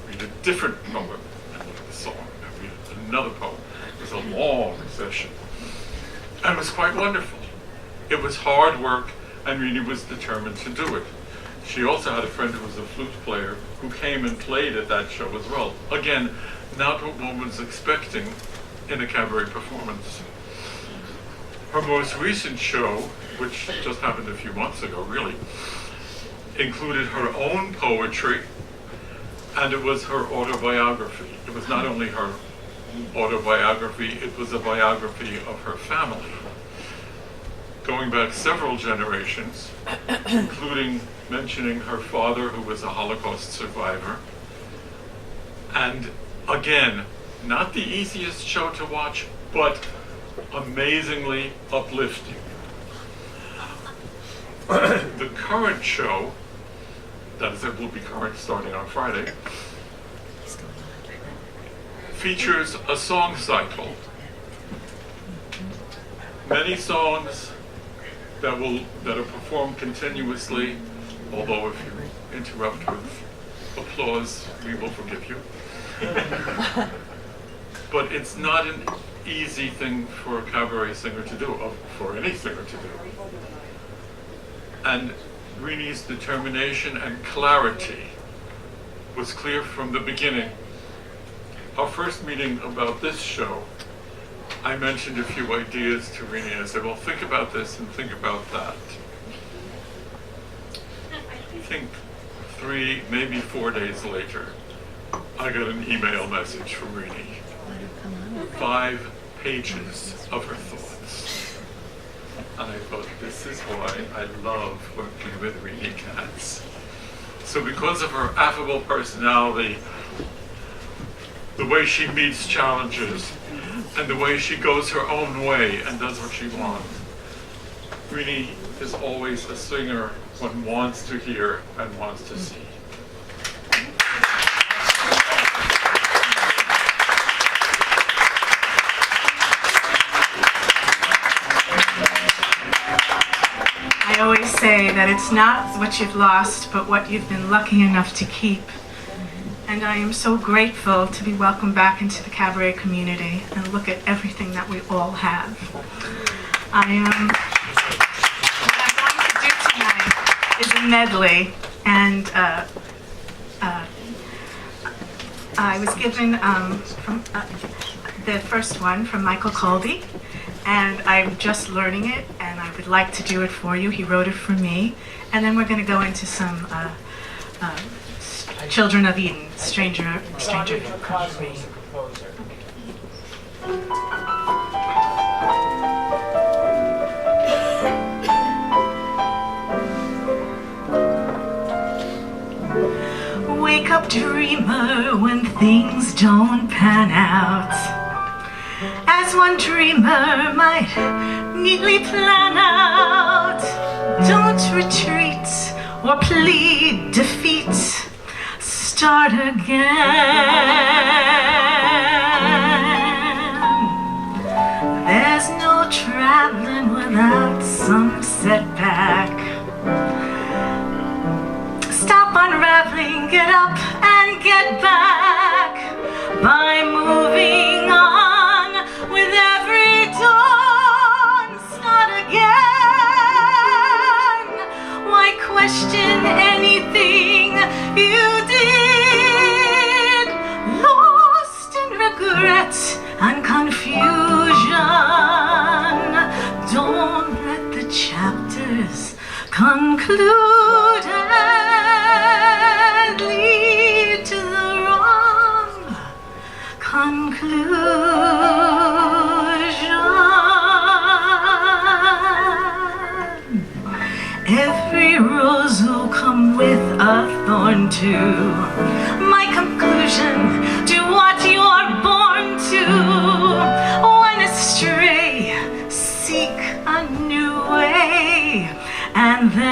Read a different poem, and look at the song, and read another poem. It was a long session. And it was quite wonderful. It was hard work, and Renee was determined to do it. She also had a friend who was a flute player who came and played at that show as well. Again, not what one was expecting in a cabaret performance. Her most recent show, which just happened a few months ago, really, included her own poetry, and it was her autobiography. It was not only her autobiography, it was a biography of her family, going back several generations, including mentioning her father, who was a Holocaust survivor. And again, not the easiest show to watch, but amazingly uplifting. The current show, that is, it will be current starting on Friday, features a song cycle. Many songs that are performed continuously, although if you interrupt with applause, we will forgive you. But it's not an easy thing for a cabaret singer to do, or for any singer to do. And Renee's determination and clarity was clear from the beginning. our first meeting about this show, I mentioned a few ideas to Renee. I said, well, think about this and think about that. I think 3, maybe 4 days later, I got an email message from Renee. 5 pages of her thoughts. And I thought, this is why I love working with Renee Katz. So because of her affable personality, the way she meets challenges, and the way she goes her own way and does what she wants, Renee is always a singer one wants to hear and wants to see. I always say that it's not what you've lost, but what you've been lucky enough to keep. And I am so grateful to be welcomed back into the cabaret community and look at everything that we all have. What I'm going to do tonight is a medley, and I was given from the first one from Michael Colby, and I'm just learning it, and I would like to do it for you. He wrote it for me, and then we're going to go into some Children of Eden, Stranger. Wake up, dreamer, when things don't pan out as one dreamer might neatly plan out. Don't retreat or plead defeat. Start again. There's no traveling without some setback. Stop unraveling, get up and get back by moving on with every dawn. Start again. Why question anything you did? Regret and confusion. Don't let the chapters conclude and lead to the wrong conclusion. Every rose will come with a thorn too. My conclusion, do what you're born to. When astray, seek a new way, and then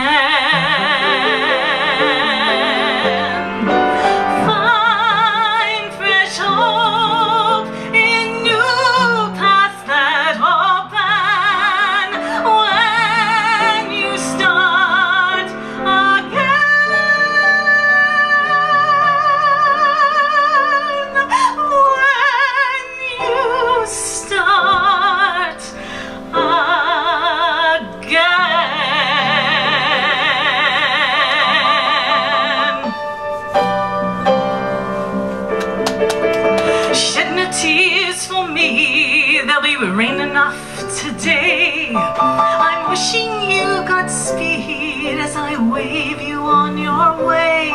find fresh hope in new paths that open when you start again. Rain enough today. I'm wishing you Godspeed as I wave you on your way.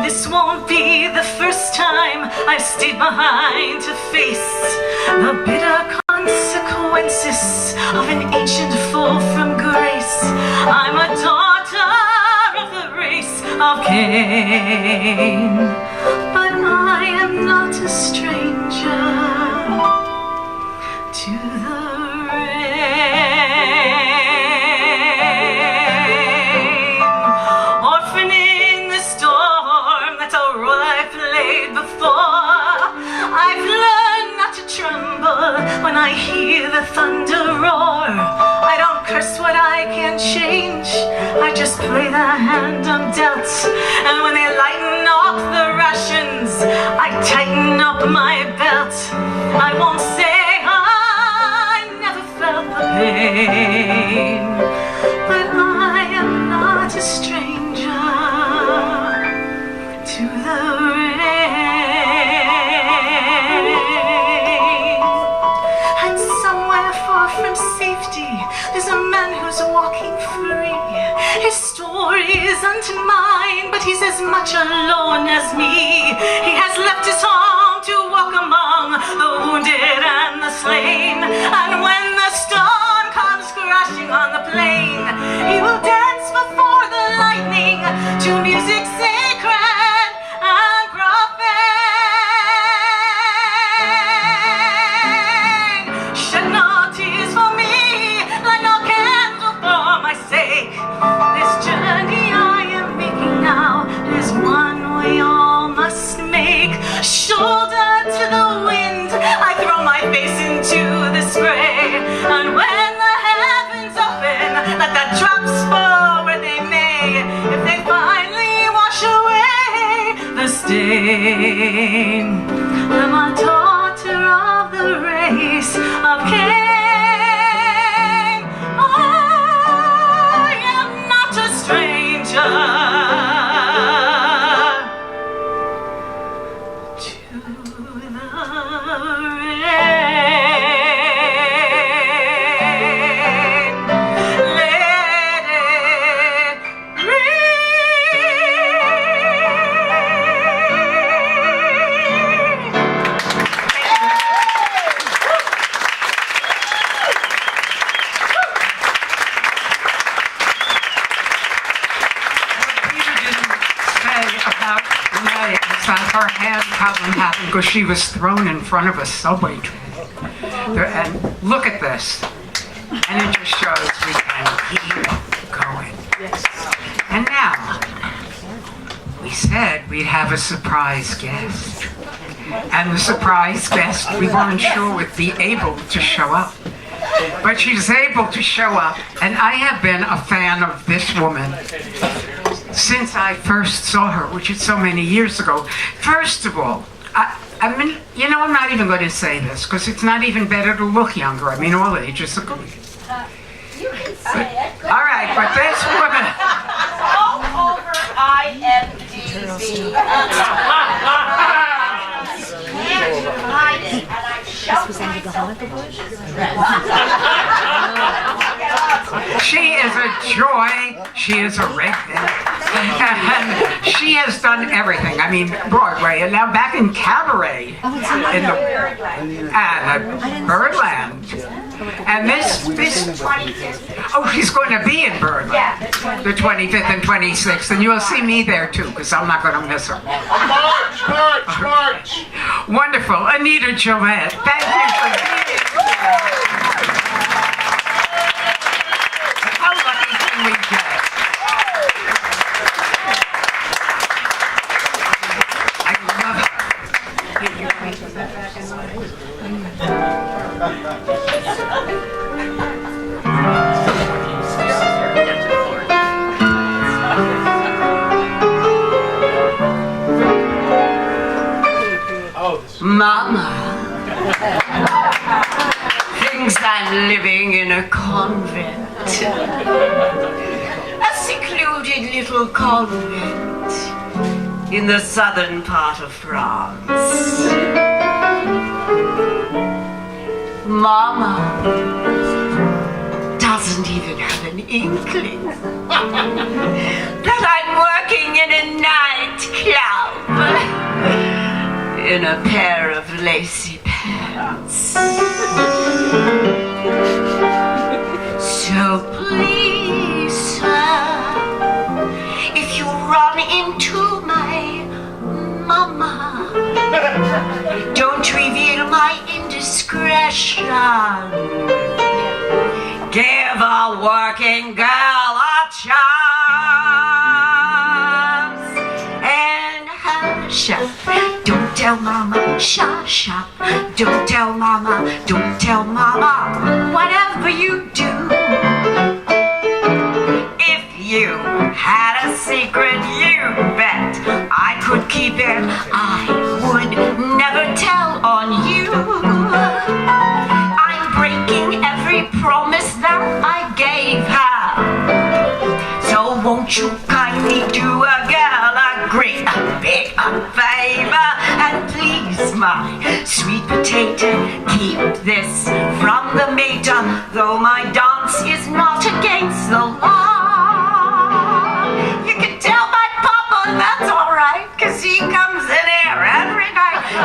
This won't be the first time I've stayed behind to face the bitter consequences of an ancient fall from grace. I'm a daughter of the race of Cain, but I am not a stranger to the rain. Orphan in the storm, that's a role I've played before. I've learned not to tremble when I hear the thunder roar. I don't curse what I can't change, I just play the hand I'm dealt. And when they lighten up the rations, I tighten up my belt. I won't say the pain, but I am not a stranger to the rain. isn't mine, but he's as much alone as me. He has left his home to walk among the wounded and the slain. And when the storm comes crashing on the plain, he will dance before the lightning to music sacred and profane. Shed no tears for me, light no candle for my sake. This journey I am making now is one we all must make. Shoulder to the wind, I throw my face into the spray. And when the heavens open, let the drops fall where they may. If they finally wash away the stain, I'm a daughter of the race of Cain. I am not a stranger her hand problem happened because she was thrown in front of a subway train. And look at this. And it just shows we can keep going. And now, we said we'd have a surprise guest. And the surprise guest we weren't sure would be able to show up. But she's able to show up. And I have been a fan of this woman since I first saw her, which is so many years ago. First of all, I mean, you know, I'm not even going to say this because it's not even better to look younger. I mean, all ages are good. You can say it. All right, but this woman. All over IMDb. Hide it, and I shoved myself in She is a joy. She is a redneck. And she has done everything. I mean, Broadway, and now back in Cabaret, in the Birdland. And this, oh, she's going to be in Birdland, the 25th and 26th, and you'll see me there too, because I'm not going to miss her. March! Wonderful, Anita Gillette. Thank you for being here. How lucky can we get? Mama thinks I'm living in a convent, a secluded little convent in the southern part of France. Mama doesn't even have an inkling that I'm working in a nightclub in a pair of lacy pants. So please, sir, if you run into my mama, don't reveal my indiscretion. Give a working girl a chance. And hush up, don't tell mama, shush up. Don't tell mama, don't tell mama, whatever you do. If you had a secret, you bet I could keep it. I would never tell on you. I'm breaking every promise that I gave her. So won't you kindly do a girl a great big favor, and please, my sweet potato, keep this from the mater, though my dance is not against the law. You can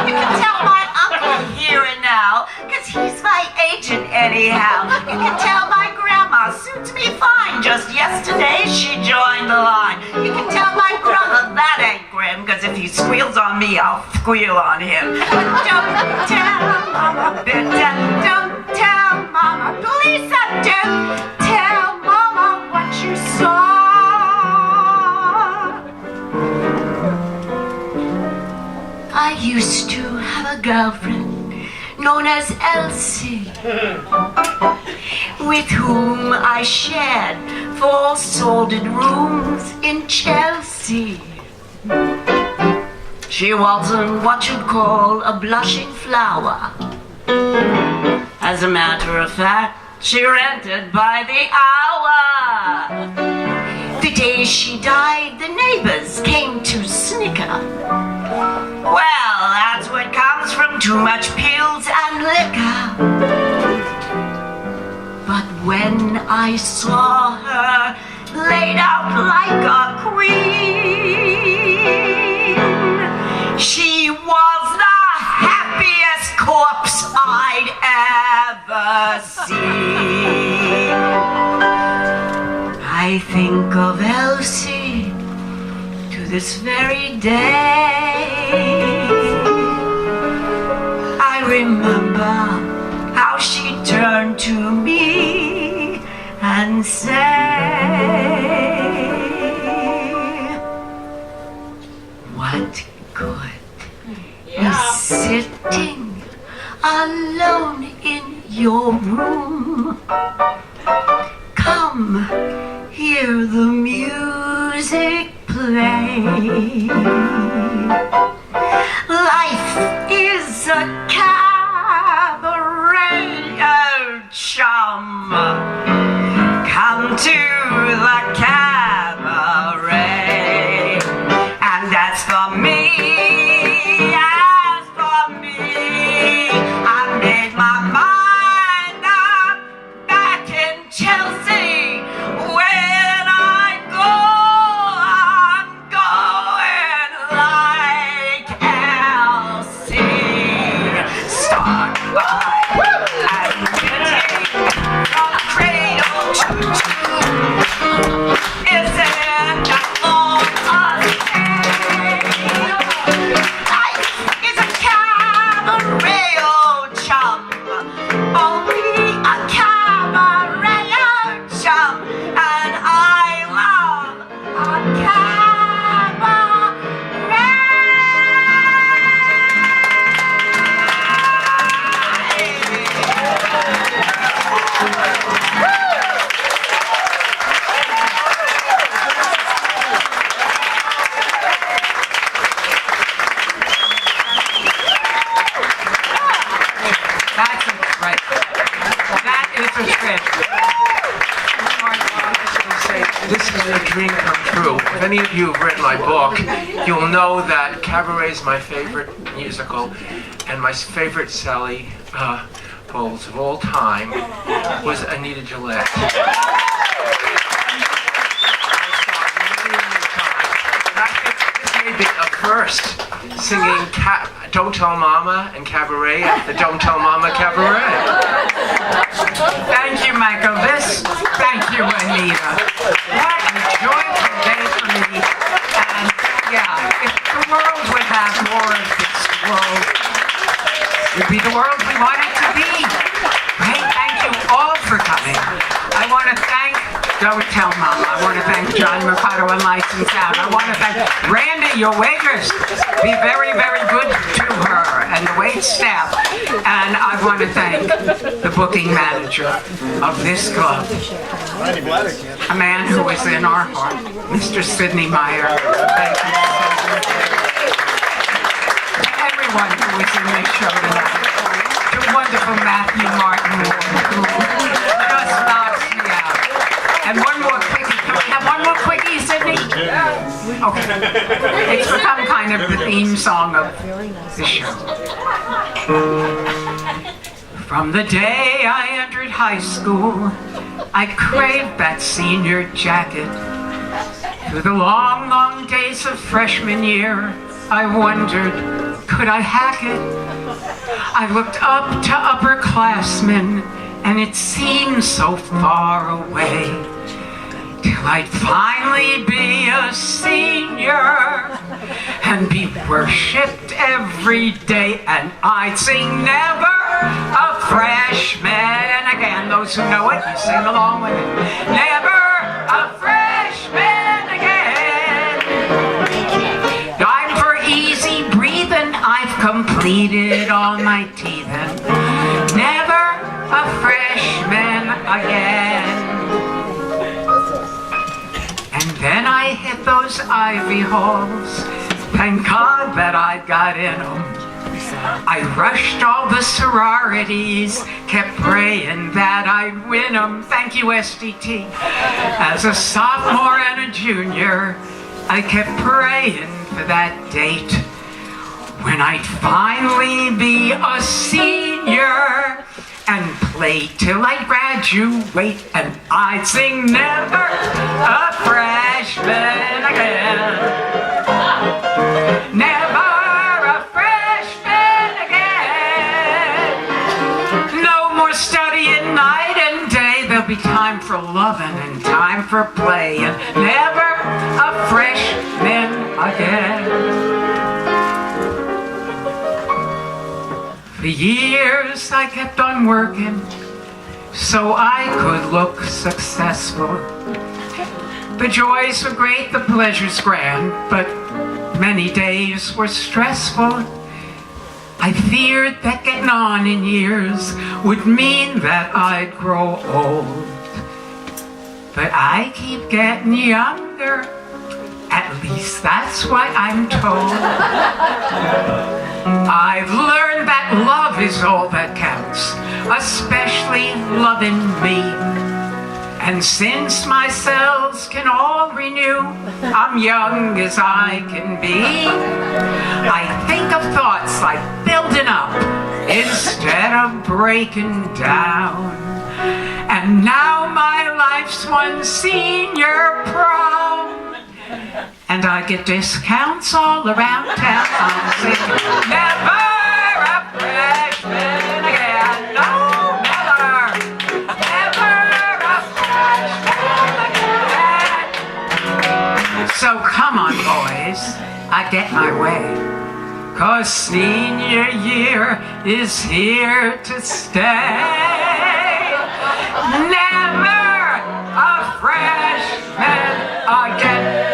You can tell my uncle here and now, cause he's my agent anyhow. You can tell my grandma suits me fine. Just yesterday she joined the line. You can tell my brother that ain't grim, cause if he squeals on me, I'll squeal on him. But don't tell Mama, bitter, don't tell Mama, please don't tell Mama what you saw. I used to have a girlfriend known as Elsie, with whom I shared 4 sordid rooms in Chelsea. She wasn't what you'd call a blushing flower. As a matter of fact, she rented by the hour. The day she died, the neighbors came to snicker. Well, that's what comes from too much pills and liquor. But when I saw her laid out like a queen, she was the happiest corpse I'd ever seen. I think of Elsie to this very day. I remember how she turned to me and said, what good is sitting alone in your room? Come, hear the music play. Life is a cabaret, oh chum. Come to the cabaret. And as for me, I made my mind up back in Chelsea. When I go, I'm going like Elsie. Start by admitting from cradle to tomb. Isn't that all a day? Life is a cabaret, oh chum. Only a cabaret, oh chum. And I love a cabaret. That's right. That is a script. This is a dream come true. If any of you have read my book, you'll know that Cabaret is my favorite musical, and my favorite Sally Bowles of all time was Anita Gillette. This may be a first, singing Don't Tell Mama and Cabaret at the Don't Tell Mama Cabaret. Thank you, Michael. Thank you, Anita. What a joyful day for me. And yeah, if the world would have more of this world, it would be the world we want it to be. Hey, thank you all for coming. I want to thank Don't Tell Mama. I want to thank John Mercado and Lights and Sound. I want to thank Randy, your waitress. Be very, very good to her and the wait staff. And I want to thank the booking manager of this club, a man who is in our heart, Mr. Sidney Meyer. Thank you so much. And everyone who is in this show tonight. The wonderful Matthew Martin, who just knocks me out. And one more quickie. Can we have one more quickie, Sidney? Okay. It's become kind of the theme song of the show. From the day I entered high school, I craved that senior jacket. Through the long, long days of freshman year, I wondered, could could I hack it? I looked up to upperclassmen, and it seemed so far away, till I'd finally be a senior and be worshipped every day, and I'd sing never a freshman again. Those who know it, you sing along with it. Never a freshman again. I'm for easy breathing, I've completed all my teething. Never a freshman again. And then I hit those Ivy halls. Thank God that I got in them. I rushed all the sororities, kept praying that I'd win them. Thank you, SDT. As a sophomore and a junior, I kept praying for that date when I'd finally be a senior and play till I graduate, and I'd sing never a freshman again. Never a freshman again. No more studying night and day. There'll be time for loving and time for play, and never a freshman again. For years I kept on working so I could look successful. The joys were great, the pleasures grand, but many days were stressful. I feared that getting on in years would mean that I'd grow old. But I keep getting younger, at least that's what I'm told. I've learned that love is all that counts, especially loving me. And since my cells can all renew, I'm young as I can be. I think of thoughts like building up instead of breaking down. And now my life's one senior prom, and I get discounts all around town. I'm singing never a freshman again. No, never, never a freshman again. So come on, boys, I get my way, 'cause senior year is here to stay. Never a freshman again.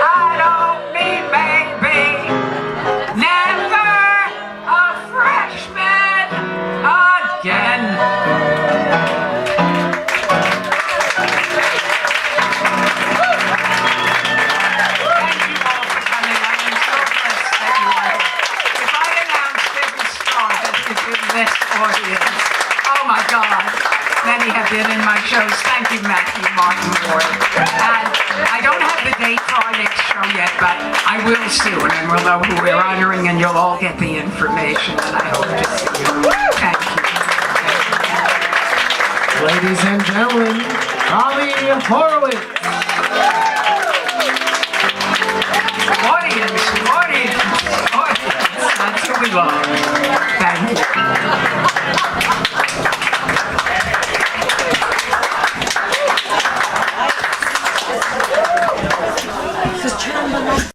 Many have been in my shows. Thank you, Matthew Martin Ward. And I don't have the date for our next show yet, but I will soon, and we'll know who we're honoring, and you'll all get the information, and I hope to see you. Thank you. Ladies and gentlemen, Bobbie Horowitz.